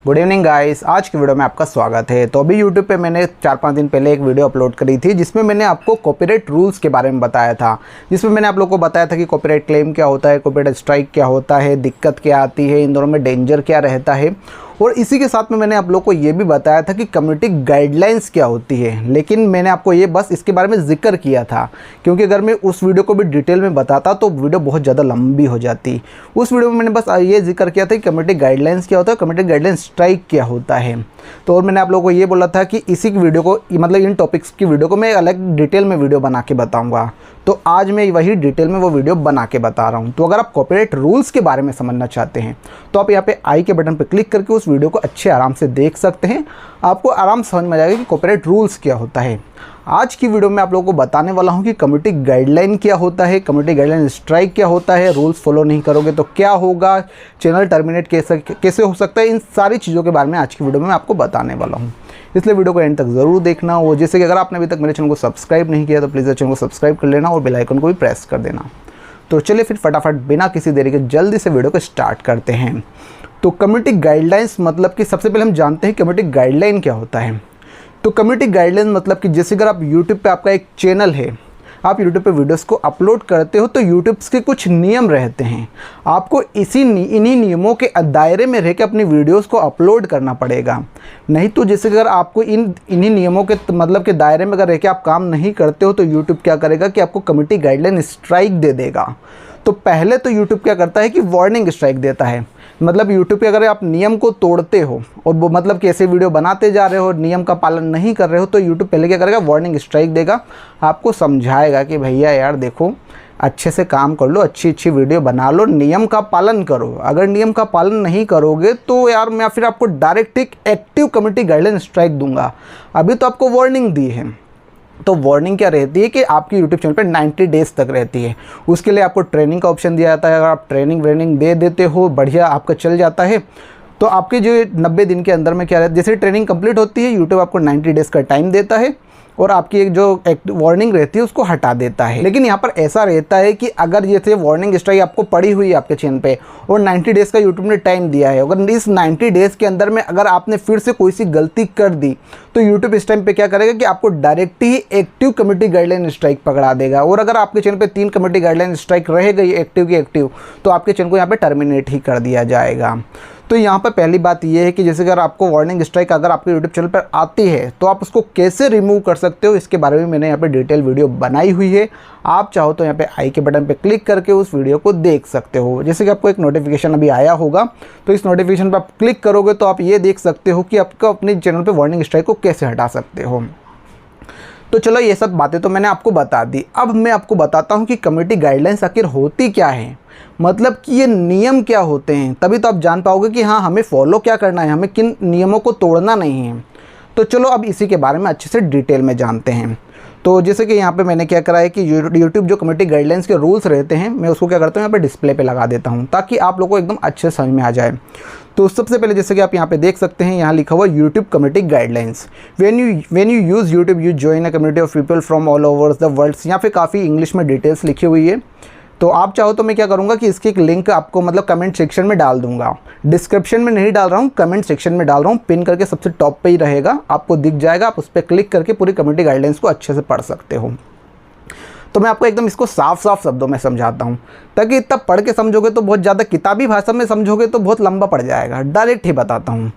Good evening guys, आज की video में आपका स्वागत है। तो अभी यूट्यूब पे मैंने 4-5 दिन पहले एक वीडियो अपलोड करी थी जिसमें मैंने आपको कॉपीराइट रूल्स के बारे में बताया था। जिसमें मैंने आप लोगों को बताया था कि कॉपीराइट क्लेम क्या होता है, कॉपीराइट स्ट्राइक क्या होता है, दिक्कत क्या आती है, इन दोनों में डेंजर क्या रहता है। और इसी के साथ में मैंने आप लोगों को ये भी बताया था कि कम्युनिटी गाइडलाइंस क्या होती है। लेकिन मैंने आपको ये बस इसके बारे में जिक्र किया था, क्योंकि अगर मैं उस वीडियो को भी डिटेल में बताता तो वीडियो बहुत ज़्यादा लंबी हो जाती। उस वीडियो में मैंने बस ये जिक्र किया था कि कम्युनिटी गाइडलाइंस क्या होता है, कम्युनिटी गाइडलाइंस स्ट्राइक क्या होता है। तो और मैंने आप लोगों को ये बोला था कि इसी की वीडियो को, मतलब इन टॉपिक्स की वीडियो को मैं अलग डिटेल में वीडियो बना के बताऊँगा। तो आज मैं वही डिटेल में वो वीडियो बना के बता रहा हूँ। तो अगर आप कॉपीराइट रूल्स के बारे में समझना चाहते हैं तो आप यहाँ पे आई के बटन पर क्लिक करके उस वीडियो को अच्छे आराम से देख सकते हैं। आपको आराम से समझ में आ जाएगा कि कॉपीराइट रूल्स क्या होता है। आज की वीडियो में आप लोगों को बताने वाला हूँ कि कम्युनिटी गाइडलाइन क्या होता है, कम्युनिटी गाइडलाइन स्ट्राइक क्या होता है, रूल्स फॉलो नहीं करोगे तो क्या होगा, चैनल टर्मिनेट कैसे हो सकता है। इन सारी चीज़ों के बारे में आज की वीडियो में मैं आपको बताने वाला हूँ, इसलिए वीडियो को एंड तक ज़रूर देखना हो। जैसे कि अगर आपने अभी तक मेरे चैनल को सब्सक्राइब नहीं किया तो प्लीज़ चैनल को सब्सक्राइब कर लेना और बेल आइकन को भी प्रेस कर देना। तो चलिए फिर फटाफट बिना किसी देरी के जल्दी से वीडियो को स्टार्ट करते हैं। तो कम्युनिटी गाइडलाइंस मतलब कि सबसे पहले हम जानते हैं कम्युनिटी गाइडलाइन क्या होता है। तो कम्युनिटी गाइडलाइन मतलब कि जैसे अगर आप यूट्यूब पे आपका एक चैनल है, आप यूट्यूब पे वीडियोस को अपलोड करते हो तो यूट्यूब के कुछ नियम रहते हैं। आपको इन्हीं नियमों के दायरे में रह के अपनी वीडियोस को अपलोड करना पड़ेगा। नहीं तो जैसे अगर आपको इन्हीं नियमों के मतलब के दायरे में अगर रह के आप काम नहीं करते हो तो यूट्यूब क्या करेगा कि आपको कम्युनिटी गाइडलाइन स्ट्राइक दे देगा। तो पहले तो यूट्यूब क्या करता है कि वार्निंग स्ट्राइक देता है। मतलब यूट्यूब पे अगर आप नियम को तोड़ते हो और वो मतलब कि ऐसे वीडियो बनाते जा रहे हो, नियम का पालन नहीं कर रहे हो, तो यूट्यूब पहले क्या करेगा, वार्निंग स्ट्राइक देगा। आपको समझाएगा कि भैया यार देखो, अच्छे से काम कर लो, अच्छी वीडियो बना लो, नियम का पालन करो। अगर नियम का पालन नहीं करोगे तो यार मैं फिर आपको डायरेक्ट एक एक्टिव कम्युनिटी गाइडलाइन स्ट्राइक दूंगा। अभी तो आपको वार्निंग दी है। तो वार्निंग क्या रहती है कि आपकी यूट्यूब चैनल पे 90 डेज़ तक रहती है। उसके लिए आपको ट्रेनिंग का ऑप्शन दिया जाता है। अगर आप ट्रेनिंग दे देते हो, बढ़िया आपका चल जाता है, तो आपके जो 90 दिन के अंदर में क्या रहता है, जैसे ट्रेनिंग कंप्लीट होती है यूट्यूब आपको 90 डेज़ का टाइम देता है और आपकी एक जो वार्निंग रहती है उसको हटा देता है। लेकिन यहाँ पर ऐसा रहता है कि अगर जैसे वार्निंग स्ट्राइक आपको पड़ी हुई है आपके चैनल पे और 90 डेज़ का यूट्यूब ने टाइम दिया है, अगर इस 90 डेज़ के अंदर में अगर आपने फिर से कोई सी गलती कर दी तो यूट्यूब इस टाइम पे क्या करेगा कि आपको डायरेक्ट ही एक्टिव कम्युनिटी गाइडलाइन स्ट्राइक पकड़ा देगा। और अगर आपके चैनल पे 3 कम्युनिटी गाइडलाइन स्ट्राइक रह गई एक्टिव की एक्टिव, तो आपके चैनल को यहाँ पे टर्मिनेट ही कर दिया जाएगा। तो यहाँ पर पहली बात ये है कि जैसे अगर आपको वार्निंग स्ट्राइक अगर आपके यूट्यूब चैनल पर आती है तो आप उसको कैसे रिमूव कर सकते हो, इसके बारे में मैंने यहाँ पे डिटेल वीडियो बनाई हुई है। आप चाहो तो यहाँ पे आई के बटन पे क्लिक करके उस वीडियो को देख सकते हो। जैसे कि आपको एक नोटिफिकेशन अभी आया होगा, तो इस नोटिफिकेशन पर आप क्लिक करोगे तो आप ये देख सकते हो कि आपको अपने चैनल पर वार्निंग स्ट्राइक को कैसे हटा सकते हो। तो चलो ये सब बातें तो मैंने आपको बता दी। अब मैं आपको बताता हूँ कि कम्युनिटी गाइडलाइंस आखिर होती क्या है, मतलब कि ये नियम क्या होते हैं। तभी तो आप जान पाओगे कि हाँ हमें फॉलो क्या करना है, हमें किन नियमों को तोड़ना नहीं है। तो चलो अब इसी के बारे में अच्छे से डिटेल में जानते हैं। तो जैसे कि यहाँ पे मैंने क्या करा है कि यूट्यूब जो कम्युनिटी गाइडलाइंस के रूल्स रहते हैं, मैं उसको क्या करता हूँ यहाँ पे डिस्प्ले पे लगा देता हूँ ताकि आप लोगों को एकदम अच्छे समझ में आ जाए। तो सबसे पहले जैसे कि आप यहाँ पे देख सकते हैं, यहाँ लिखा हुआ YouTube community guidelines. When you use YouTube you join a community of people from all over the world. यहाँ पे काफ़ी इंग्लिश में डिटेल्स लिखी हुई है। तो आप चाहो तो मैं क्या करूँगा कि इसकी एक लिंक आपको मतलब कमेंट सेक्शन में डाल दूंगा। डिस्क्रिप्शन में नहीं डाल रहा हूँ, कमेंट सेक्शन में डाल रहा हूँ। पिन करके सबसे टॉप पे ही रहेगा, आपको दिख जाएगा। आप उस पर क्लिक करके पूरी कम्युनिटी गाइडलाइंस को अच्छे से पढ़ सकते हो। तो मैं आपको एकदम इसको साफ शब्दों में समझाता हूँ, ताकि इतना पढ़ के समझोगे तो बहुत ज़्यादा, किताबी भाषा में समझोगे तो बहुत लंबा पड़ जाएगा। डायरेक्ट ही बताता हूँ।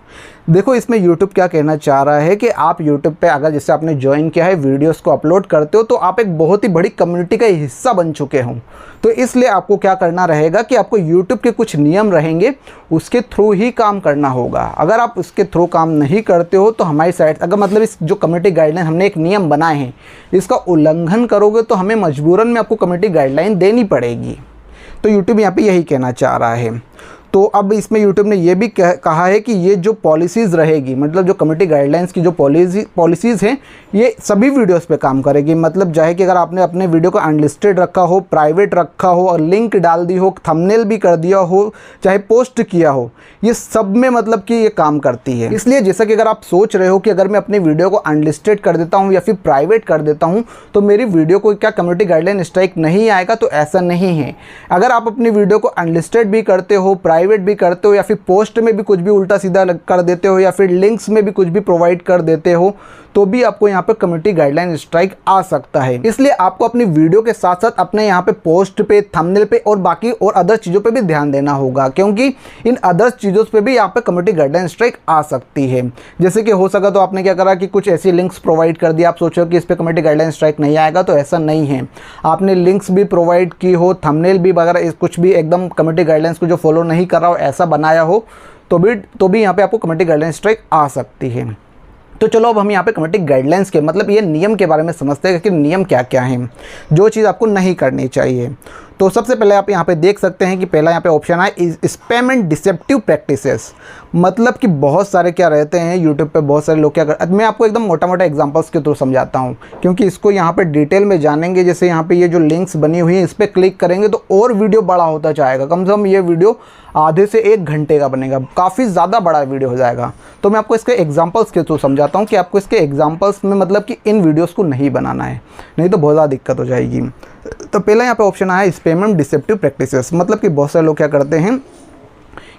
देखो इसमें यूट्यूब क्या कहना चाह रहा है कि आप यूट्यूब पे अगर जैसे आपने ज्वाइन किया है, वीडियोस को अपलोड करते हो, तो आप एक बहुत ही बड़ी कम्युनिटी का हिस्सा बन चुके हो। तो इसलिए आपको क्या करना रहेगा कि आपको यूट्यूब के कुछ नियम रहेंगे, उसके थ्रू ही काम करना होगा। अगर आप उसके थ्रू काम नहीं करते हो तो हमारी साइड अगर मतलब इस जो कम्युनिटी गाइडलाइन हमने एक नियम बनाए हैं, इसका उल्लंघन करोगे तो हमें मजबूरन में आपको कम्युनिटी गाइडलाइन देनी पड़ेगी। तो यूट्यूब यहाँ पे यही कहना चाह रहा है। तो अब इसमें यूट्यूब ने ये भी कहा है कि ये जो पॉलिसीज़ रहेगी, मतलब जो कम्युनिटी गाइडलाइंस की जो पॉलिसीज़ हैं, ये सभी वीडियोस पे काम करेगी। मतलब चाहे कि अगर आपने अपने वीडियो को अनलिस्टेड रखा हो, प्राइवेट रखा हो और लिंक डाल दी हो, थंबनेल भी कर दिया हो, चाहे पोस्ट किया हो, ये सब में मतलब कि ये काम करती है। इसलिए जैसा कि अगर आप सोच रहे हो कि अगर मैं अपनी वीडियो को अनलिस्टेड कर देता हूँ या फिर प्राइवेट कर देता हूँ तो मेरी वीडियो को क्या कम्युनिटी गाइडलाइन स्ट्राइक नहीं आएगा, तो ऐसा नहीं है। अगर आप अपनी वीडियो को अनलिस्टेड भी करते हो, प्राइवेट भी करते हो या फिर पोस्ट में भी कुछ भी उल्टा सीधा कर देते हो या फिर लिंक्स में भी कुछ भी प्रोवाइड कर देते हो तो भी आपको यहाँ पे कम्युनिटी गाइडलाइन स्ट्राइक आ सकता है। इसलिए आपको अपनी वीडियो के साथ साथ अपने यहाँ पे पोस्ट पे, थंबनेल पे और बाकी और अदर चीज़ों पे भी ध्यान देना होगा, क्योंकि इन अदर चीज़ों पे भी यहाँ पे कम्युनिटी गाइडलाइन स्ट्राइक आ सकती है। जैसे कि हो सका तो आपने क्या करा कि कुछ ऐसी लिंक्स प्रोवाइड कर दिया, आप सोचो कि इस पर कम्युनिटी गाइडलाइन स्ट्राइक नहीं आएगा, तो ऐसा नहीं है। आपने लिंक्स भी प्रोवाइड की हो, थंबनेल भी वगैरह कुछ भी एकदम कम्युनिटी गाइडलाइंस को जो फॉलो नहीं कर रहा हो ऐसा बनाया हो तो भी यहाँ पे आपको कम्युनिटी गाइडलाइन स्ट्राइक आ सकती है। तो चलो अब हम यहाँ पे कम्युनिटी गाइडलाइंस के मतलब ये नियम के बारे में समझते हैं कि नियम क्या क्या हैं, जो चीज़ आपको नहीं करनी चाहिए। तो सबसे पहले आप यहाँ पे देख सकते हैं कि पहला यहाँ पे ऑप्शन है स्पैम एंड डिसेप्टिव प्रैक्टिसेस। मतलब कि बहुत सारे क्या रहते हैं यूट्यूब पे, बहुत सारे लोग क्या करते हैं। मैं आपको एकदम मोटा मोटा एग्जांपल्स के थ्रू समझाता हूँ, क्योंकि इसको यहाँ पे डिटेल में जानेंगे। जैसे यहाँ पे ये जो लिंक्स बनी हुई हैं इस पर क्लिक करेंगे तो और वीडियो बड़ा होता जाएगा। कम से कम ये वीडियो आधे से 1 घंटे का बनेगा, काफ़ी ज़्यादा बड़ा वीडियो हो जाएगा। तो मैं आपको इसके एग्जाम्पल्स के थ्रू समझाता हूँ कि आपको इसके एग्जाम्पल्स में मतलब कि इन वीडियोज़ को नहीं बनाना है, नहीं तो बहुत ज़्यादा दिक्कत हो जाएगी। तो पहला यहाँ पे ऑप्शन आया स्पैम एंड डिसेप्टिव प्रैक्टिसेस। मतलब कि बहुत सारे लोग क्या करते हैं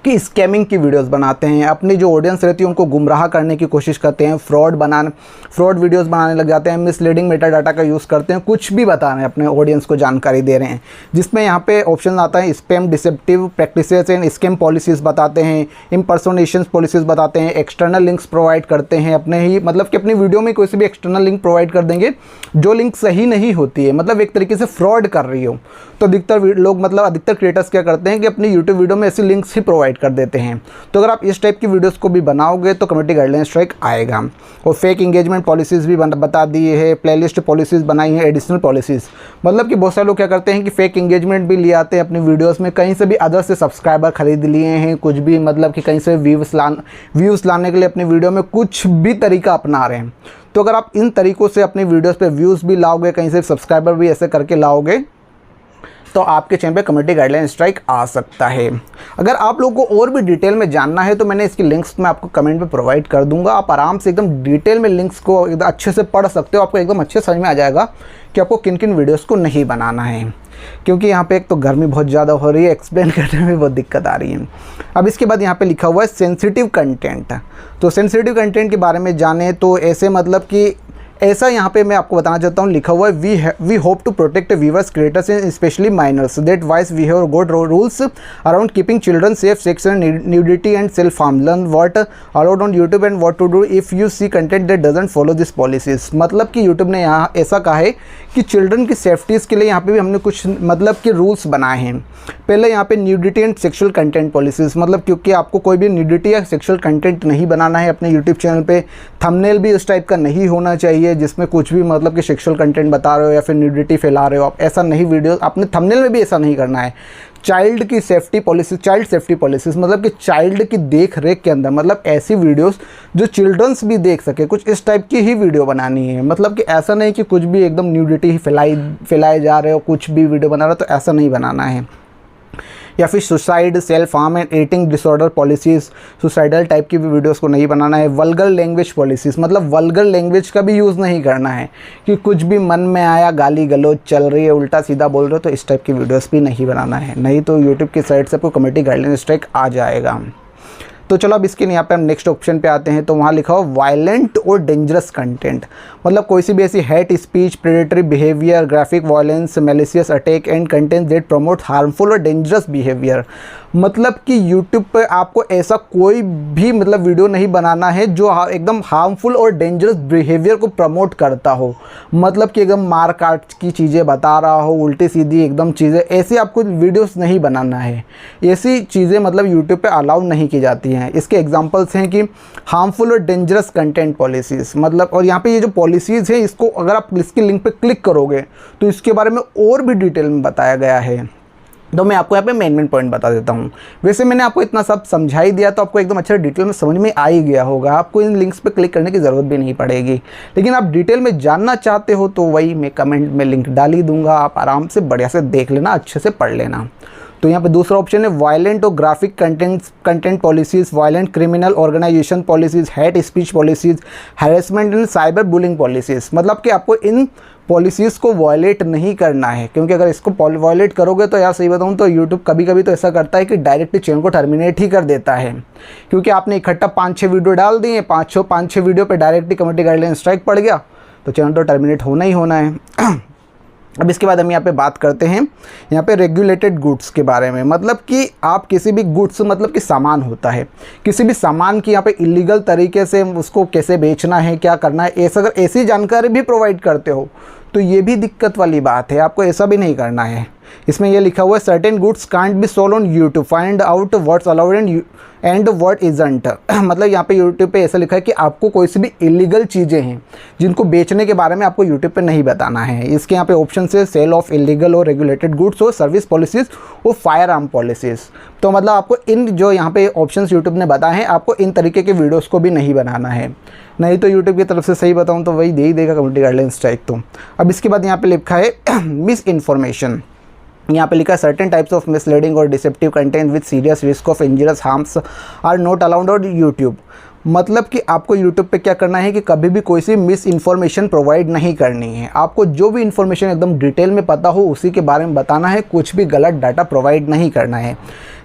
कि स्कैमिंग की वीडियोस बनाते हैं, अपनी जो ऑडियंस रहती है उनको गुमराह करने की कोशिश करते हैं, फ्रॉड वीडियोस बनाने लग जाते हैं, मिसलीडिंग मेटा डाटा का यूज़ करते हैं, कुछ भी बता रहे हैं, अपने ऑडियंस को जानकारी दे रहे हैं। जिसमें यहाँ पे ऑप्शन आता है spam deceptive practices and scam policies बताते हैं, इम्पर्सोनेशन पॉलिसीज़ बताते हैं, एक्सटर्नल लिंक्स प्रोवाइड करते हैं अपने ही, मतलब कि अपनी वीडियो में कोई से भी एक्सटर्नल लिंक प्रोवाइड कर देंगे जो लिंक सही नहीं होती है, मतलब एक तरीके से फ्रॉड कर रही हो। तो अधिकतर क्रिएटर्स क्या करते हैं कि अपनी यूट्यूब वीडियो में ऐसी लिंक्स ही प्रोवाइड कर देते हैं। तो अगर आप इस टाइप की वीडियोस को भी बनाओगे तो कम्युनिटी गाइडलाइन स्ट्राइक आएगा। और फेक इंगेजमेंट पॉलिसीज़ भी बता दी है, प्लेलिस्ट पॉलिसीज़ बनाई है, एडिशनल पॉलिसीज़। मतलब कि बहुत सारे लोग क्या करते हैं कि फेक इंगेजमेंट भी ले आते हैं अपनी वीडियोस में, कहीं से भी अदर से सब्सक्राइबर खरीद लिए हैं, कुछ भी मतलब कि कहीं से व्यूज़ लाने के लिए अपनी वीडियो में कुछ भी तरीका अपना रहे हैं। तो अगर आप इन तरीक़ों से अपनी वीडियोज़ पर व्यूज़ भी लाओगे, कहीं से सब्सक्राइबर भी ऐसे करके लाओगे तो आपके चैनल पे कम्युनिटी गाइडलाइन स्ट्राइक आ सकता है। अगर आप लोगों को और भी डिटेल में जानना है तो मैंने इसकी लिंक्स मैं आपको कमेंट पे प्रोवाइड कर दूंगा। आप आराम से एकदम डिटेल में लिंक्स को एकदम अच्छे से पढ़ सकते हो। आपको एकदम अच्छे समझ में आ जाएगा कि आपको किन किन वीडियोस को नहीं बनाना है, क्योंकि यहाँ पे एक तो गर्मी बहुत ज़्यादा हो रही है, एक्सप्लेन करने में बहुत दिक्कत आ रही है। अब इसके बाद यहाँ पे लिखा हुआ है सेंसिटिव कंटेंट। तो सेंसिटिव कंटेंट के बारे में जाने तो ऐसे मतलब कि ऐसा यहाँ पे मैं आपको बताना चाहता हूँ, लिखा हुआ है we hope to protect viewers creators and specially minors that's why we have good rules around keeping children safe, sex and nudity and self harm, learn what allowed on YouTube and what to do if you see content that doesn't follow this policies. मतलब कि YouTube ने यहाँ ऐसा कहा है कि children की safeties के लिए यहाँ पे भी हमने कुछ मतलब कि रूल्स बनाए हैं। पहले यहाँ पे nudity and sexual content policies, मतलब क्योंकि आपको कोई भी न्यूडिटी या सेक्सुअल कंटेंट नहीं बनाना है अपने यूट्यूब चैनल पे। थंबनेल भी उस टाइप का नहीं होना चाहिए जिसमें कुछ भी मतलब कि सेक्सुअल कंटेंट बता रहे हो या फिर न्यूडिटी फैला रहे हो आप, ऐसा नहीं। वीडियो अपने थंबनेल में भी ऐसा नहीं करना है। चाइल्ड सेफ्टी पॉलिसीज़ मतलब कि चाइल्ड की देख रेख के अंदर, मतलब ऐसी वीडियोस जो चिल्ड्रंस भी देख सके, कुछ इस टाइप की ही वीडियो बनानी है। मतलब कि ऐसा नहीं कि कुछ भी एकदम न्यूडिटी ही फैलाए जा रहे हो, कुछ भी वीडियो बना रहे हो, तो ऐसा नहीं बनाना है। या फिर suicide, self harm and eating disorder policies, suicidal type की भी वीडियोस को नहीं बनाना है। वल्गर लैंग्वेज पॉलिसीज़, मतलब वल्गर लैंग्वेज का भी यूज़ नहीं करना है कि कुछ भी मन में आया गाली गलौज चल रही है, उल्टा सीधा बोल रहे हो, तो इस टाइप की वीडियोस भी नहीं बनाना है, नहीं तो यूट्यूब की साइड से आपको कम्युनिटी गाइडलाइन स्ट्राइक आ जाएगा। तो चलो अब इसके यहाँ पे हम नेक्स्ट ऑप्शन पे आते हैं। तो वहाँ लिखा हो वायलेंट और डेंजरस कंटेंट, मतलब कोई सी भी ऐसी hate speech, predatory behaviour, graphic violence, malicious attack and content that promote harmful और डेंजरस बिहेवियर। मतलब कि यूट्यूब पे आपको ऐसा कोई भी मतलब वीडियो नहीं बनाना है जो एकदम हार्मफुल और डेंजरस बिहेवियर को प्रमोट करता हो, मतलब कि एकदम मार काट की चीज़ें बता रहा हो, उल्टी सीधी एकदम चीज़ें, ऐसी आपको वीडियोस नहीं बनाना है। ऐसी चीज़ें मतलब यूट्यूब पे अलाउ नहीं की जाती हैं। इसके एग्जांपल्स हैं कि हार्मफुल और डेंजरस कंटेंट पॉलिसीज़, मतलब और यहाँ पे ये जो पॉलिसीज़ हैं इसको अगर आप इसकी लिंक पे क्लिक करोगे तो इसके बारे में और भी डिटेल में बताया गया है। तो मैं आपको यहाँ पे मेन पॉइंट बता देता हूँ। वैसे मैंने आपको इतना सब समझा ही दिया तो आपको एकदम अच्छे डिटेल में समझ में आ ही गया होगा, आपको इन लिंक्स पे क्लिक करने की ज़रूरत भी नहीं पड़ेगी। लेकिन आप डिटेल में जानना चाहते हो तो वही मैं कमेंट में लिंक डाल ही दूँगा, आप आराम से बढ़िया से देख लेना, अच्छे से पढ़ लेना। तो यहाँ पे दूसरा ऑप्शन है वायलेंट और graphic content policies, violent criminal organisation policies, hate speech policies, harassment and cyber bullying policies. मतलब कि आपको इन पॉलिसीज़ को वायलेट नहीं करना है, क्योंकि अगर इसको वायलेट करोगे तो यार सही बताऊँ तो यूट्यूब कभी कभी तो ऐसा करता है कि डायरेक्टली चैनल को टर्मिनेट ही कर देता है, क्योंकि आपने इकट्ठा 5-6 वीडियो डाल दिए, 5-6 वीडियो पे डायरेक्टली कम्युनिटी गाइडलाइन स्ट्राइक पड़ गया तो चैनल तो टर्मिनेट होना ही होना है। अब इसके बाद हम यहाँ पे बात करते हैं यहाँ पे रेगुलेटेड गुड्स के बारे में। मतलब कि आप किसी भी गुड्स, मतलब कि सामान होता है, किसी भी सामान की यहाँ पे इलीगल तरीके से उसको कैसे बेचना है, क्या करना है, ऐसा अगर ऐसी जानकारी भी प्रोवाइड करते हो तो ये भी दिक्कत वाली बात है, आपको ऐसा भी नहीं करना है। इसमें ये लिखा हुआ है certain goods can't be sold on YouTube, find out what's allowed and what isn't. मतलब यहाँ पे यूट्यूब पे ऐसा लिखा है कि आपको कोई सी भी इलीगल चीज़ें हैं जिनको बेचने के बारे में आपको यूट्यूब पे नहीं बताना है। इसके यहाँ पे ऑप्शन है सेल ऑफ इलीगल और रेगुलेटेड गुड्स और सर्विस पॉलिसीज़ और फायर आर्म पॉलिसीज़। तो मतलब आपको इन जो यहाँ पे ऑप्शंस यूट्यूब ने बताए हैं, आपको इन तरीके के वीडियोस को भी नहीं बनाना है, नहीं तो यूट्यूब की तरफ से सही बताऊँ तो वही दे ही देगा कम्युनिटी गाइडलाइन स्ट्राइक। तो अब इसके बाद यहाँ पे लिखा है मिस इन्फॉर्मेशन। यहाँ पे लिखा है सर्टेन टाइप्स ऑफ मिसलीडिंग और deceptive content with serious risk of injurious harms are not allowed on YouTube. मतलब कि आपको यूट्यूब पे क्या करना है कि कभी भी कोई सी मिस इन्फॉर्मेशन प्रोवाइड नहीं करनी है। आपको जो भी इन्फॉर्मेशन एकदम डिटेल में पता हो उसी के बारे में बताना है, कुछ भी गलत डाटा प्रोवाइड नहीं करना है।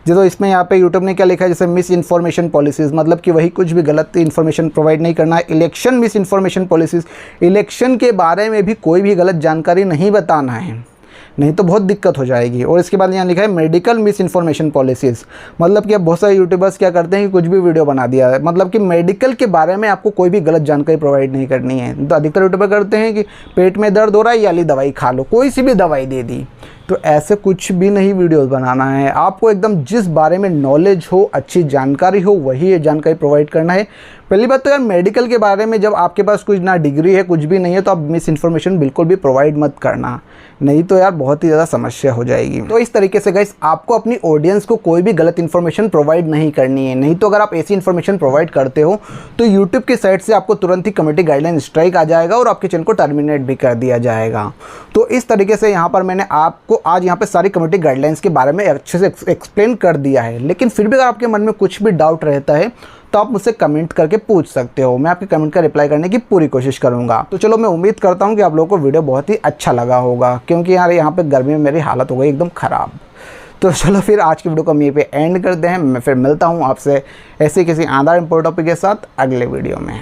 जो इसमें यहाँ पे यूट्यूब ने क्या लिखा है, जैसे मिस इन्फॉर्मेशन पॉलिसीज़, मतलब कि वही कुछ भी गलत इन्फॉर्मेशन प्रोवाइड नहीं करना है। Election miss information policies, election के बारे में भी कोई भी गलत जानकारी नहीं बताना है, नहीं तो बहुत दिक्कत हो जाएगी। और इसके बाद यहाँ लिखा है मेडिकल मिस इन्फॉर्मेशन पॉलिसीज़। मतलब कि अब बहुत सारे यूट्यूबर्स क्या करते हैं कि कुछ भी वीडियो बना दिया है, मतलब कि मेडिकल के बारे में आपको कोई भी गलत जानकारी प्रोवाइड नहीं करनी है। तो अधिकतर यूट्यूबर करते हैं कि पेट में दर्द हो रहा है ये वाली दवाई खा लो, कोई सी भी दवाई दे दी। तो ऐसे कुछ भी नहीं वीडियोस बनाना है, आपको एकदम जिस बारे में नॉलेज हो, अच्छी जानकारी हो, वही जानकारी प्रोवाइड करना है। पहली बात तो यार मेडिकल के बारे में जब आपके पास कुछ ना डिग्री है, कुछ भी नहीं है, तो आप मिस इन्फॉर्मेशन बिल्कुल भी प्रोवाइड मत करना, नहीं तो यार बहुत ही ज़्यादा समस्या हो जाएगी। तो इस तरीके से गाइस आपको अपनी ऑडियंस को कोई भी गलत इन्फॉर्मेशन प्रोवाइड नहीं करनी है, नहीं तो अगर आप ऐसी इन्फॉर्मेशन प्रोवाइड करते हो तो यूट्यूब की साइड से आपको तुरंत ही कम्युनिटी गाइडलाइन स्ट्राइक आ जाएगा और आपके चैनल को टर्मिनेट भी कर दिया जाएगा। तो इस तरीके से यहाँ पर मैंने आपको आज यहाँ पे सारी कम्युनिटी गाइडलाइंस के बारे में अच्छे से एक्सप्लेन कर दिया है। लेकिन फिर भी अगर आपके मन में कुछ भी डाउट रहता है तो आप मुझसे कमेंट करके पूछ सकते हो, मैं आपके कमेंट का रिप्लाई करने की पूरी कोशिश करूंगा। तो चलो मैं उम्मीद करता हूं कि आप लोगों को वीडियो बहुत ही अच्छा लगा होगा, क्योंकि यार यहाँ पे गर्मी में मेरी हालत हो गई एकदम ख़राब। तो चलो फिर आज की वीडियो को हम यहीं पे एंड करते हैं। मैं फिर मिलता हूँ आपसे ऐसे किसी आधा इंपॉर्टेंट टॉपिक के साथ अगले वीडियो में।